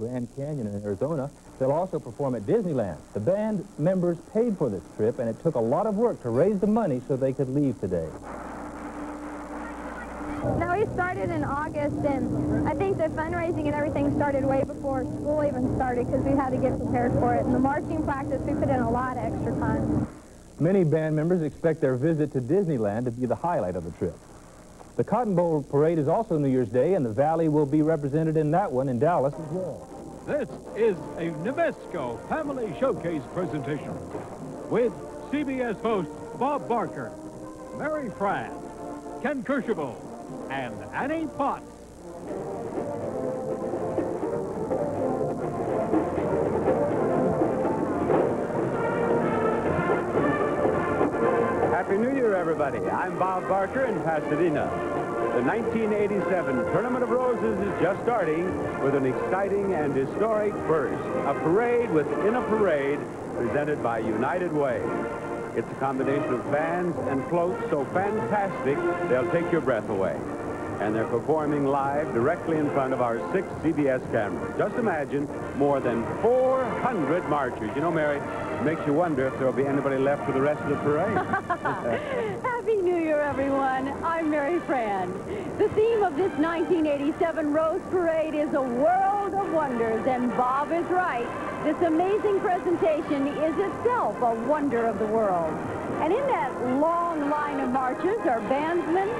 Grand Canyon in Arizona. They'll also perform at Disneyland. The band members paid for this trip, and it took a lot of work to raise the money so they could leave today. Now, we started in August, and I think the fundraising and everything started way before school even started because we had to get prepared for it. And the marching practice, we put in a lot of extra time. Many band members expect their visit to Disneyland to be the highlight of the trip. The Cotton Bowl Parade is also New Year's Day, and the Valley will be represented in that one in Dallas as well. This is a Nabisco Family Showcase presentation with CBS host Bob Barker, Mary Fran, Ken Kercheval, and Annie Potts. Happy New Year, everybody. I'm Bob Barker in Pasadena. The 1987 Tournament of Roses is just starting with an exciting and historic first. A parade within a parade presented by United Way. It's a combination of bands and floats so fantastic they'll take your breath away. And they're performing live directly in front of our 6 CBS cameras. Just imagine more than 400 marchers. You know, Mary, it makes you wonder if there'll be anybody left for the rest of the parade. Happy New Year, everyone. I'm Mary Fran. The theme of this 1987 Rose Parade is a world of wonders, and Bob is right. This amazing presentation is itself a wonder of the world. And in that long line of marchers are bandsmen,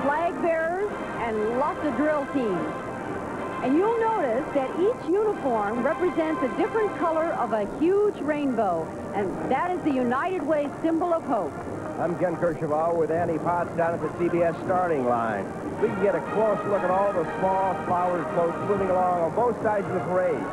flag bearers, and lots of drill teams. And you'll notice that each uniform represents a different color of a huge rainbow, and that is the United Way symbol of hope. I'm Ken Kercheval with Annie Potts down at the CBS starting line. We can get a close look at all the small flowered floats moving along on both sides of the parade.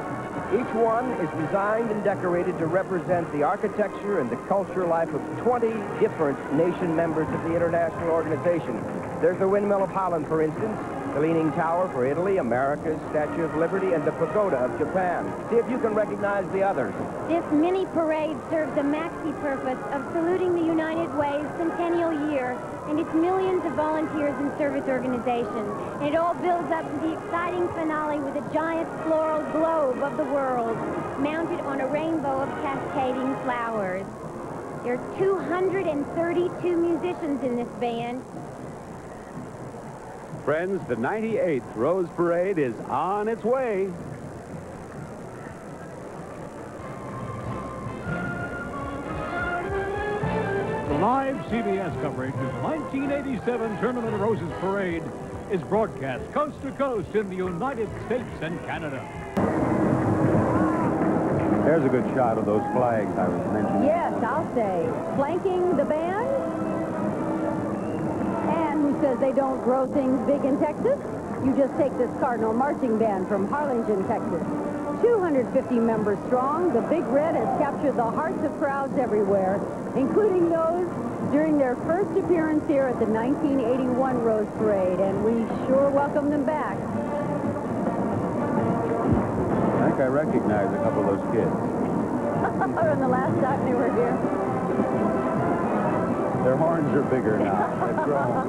Each one is designed and decorated to represent the architecture and the culture life of 20 different nation members of the international organization. There's the Windmill of Holland, for instance, the Leaning Tower for Italy, America's Statue of Liberty, and the Pagoda of Japan. See if you can recognize the others. This mini parade serves the maxi purpose of saluting the United Way's centennial year and its millions of volunteers and service organizations. And it all builds up to the exciting finale with a giant floral globe of the world mounted on a rainbow of cascading flowers. There are 232 musicians in this band. Friends, the 98th Rose Parade is on its way. The live CBS coverage of the 1987 Tournament of Roses Parade is broadcast coast to coast in the United States and Canada. There's a good shot of those flags I was mentioning. Yes, I'll say. Flanking the band. And who says they don't grow things big in Texas? You just take this Cardinal Marching Band from Harlingen, Texas. 250 members strong, the Big Red has captured the hearts of crowds everywhere, including those during their first appearance here at the 1981 Rose Parade, and we sure welcome them back. I think I recognize a couple of those kids. From the last time they were here. Their horns are bigger now. They've grown.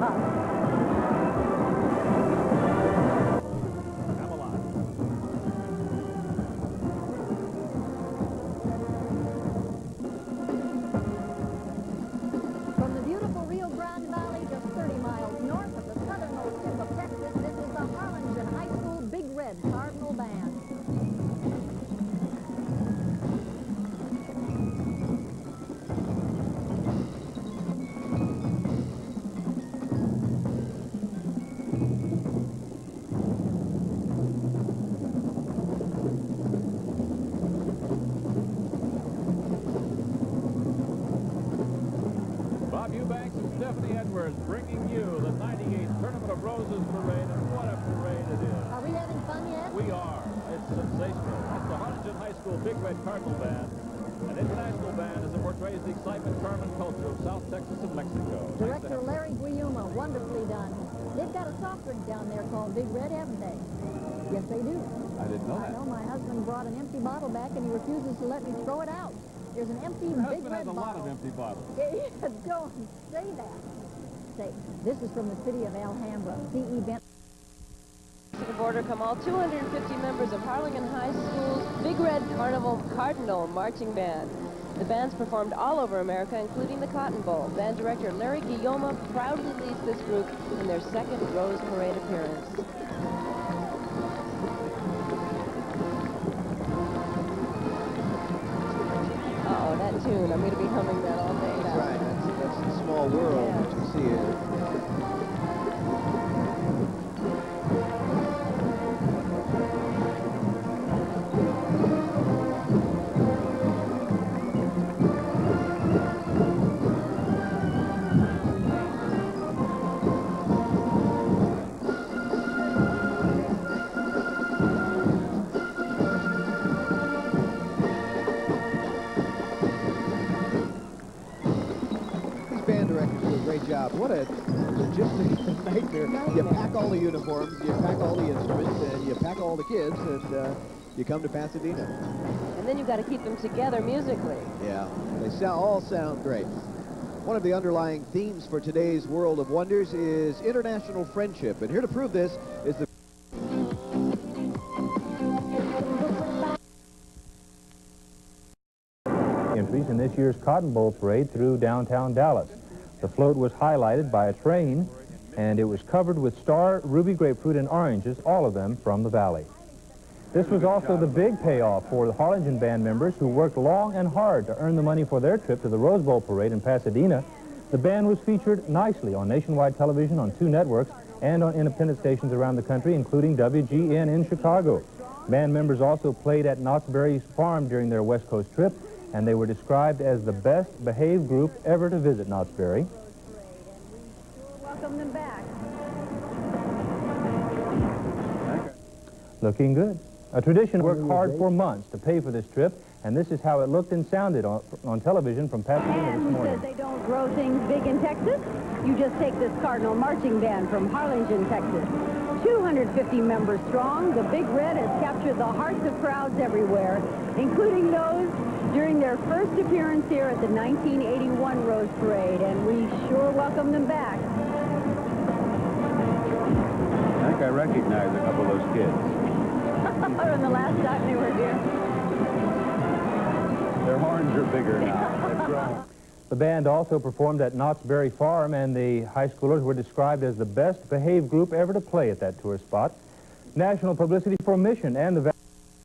From the beautiful Rio Grande Valley, just 30 miles north of the southernmost tip of Texas, this is the Harlingen High School Big Red Cardinal Band. Bringing you the 98th Tournament of Roses Parade, and what a parade it is. Are we having fun yet? We are. It's sensational. It's the Harlingen High School Big Red Cardinal Band, an international band as it portrays the excitement, charm, and culture of South Texas and Mexico. Director Larry Guilluma, wonderfully done. They've got a soft drink down there called Big Red, haven't they? Yes, they do. I didn't know that. I know. My husband brought an empty bottle back, and he refuses to let me throw it out. There's an empty Big Red bottle. Your husband has a lot of empty bottles. Don't say that. Say, this is from the city of Alhambra. C.E. Benton. To the border come all 250 members of Harlingen High School's Big Red Carnival Cardinal Marching Band. The bands performed all over America, including the Cotton Bowl. Band director Larry Guillaume proudly leads this group in their second Rose Parade appearance. Uh-oh, that tune. I'm going to be humming that all day now. That's right. That's the small world that you see here. Band directors do a great job. What a logistic nightmare. You pack all the uniforms, you pack all the instruments, and you pack all the kids, and you come to Pasadena. And then you've got to keep them together musically. Yeah, they all sound great. One of the underlying themes for today's World of Wonders is international friendship, and here to prove this is the entries in this year's Cotton Bowl Parade through downtown Dallas. The float was highlighted by a train, and it was covered with star ruby grapefruit and oranges, all of them from the valley. This was also the big payoff for the Harlingen band members who worked long and hard to earn the money for their trip to the Rose Bowl Parade in Pasadena. The band was featured nicely on nationwide television on 2 networks and on independent stations around the country, including WGN in Chicago. Band members also played at Knott's Berry Farm during their West Coast trip, and they were described as the best behaved group ever to visit Knott's Berry. Welcome them back. Looking good. A tradition worked hard for months to pay for this trip, and this is how it looked and sounded on television from Pasadena And this who morning. says they don't grow things big in Texas? You just take this Cardinal Marching Band from Harlingen, Texas. 250 members strong, the Big Red has captured the hearts of crowds everywhere, including those during their first appearance here at the 1981 Rose Parade, and we sure welcome them back. I think I recognize a couple of those kids. From the last time they were here. Their horns are bigger now. They've grown. The band also performed at Knott's Berry Farm, and the high schoolers were described as the best behaved group ever to play at that tourist spot. National publicity for Mission and the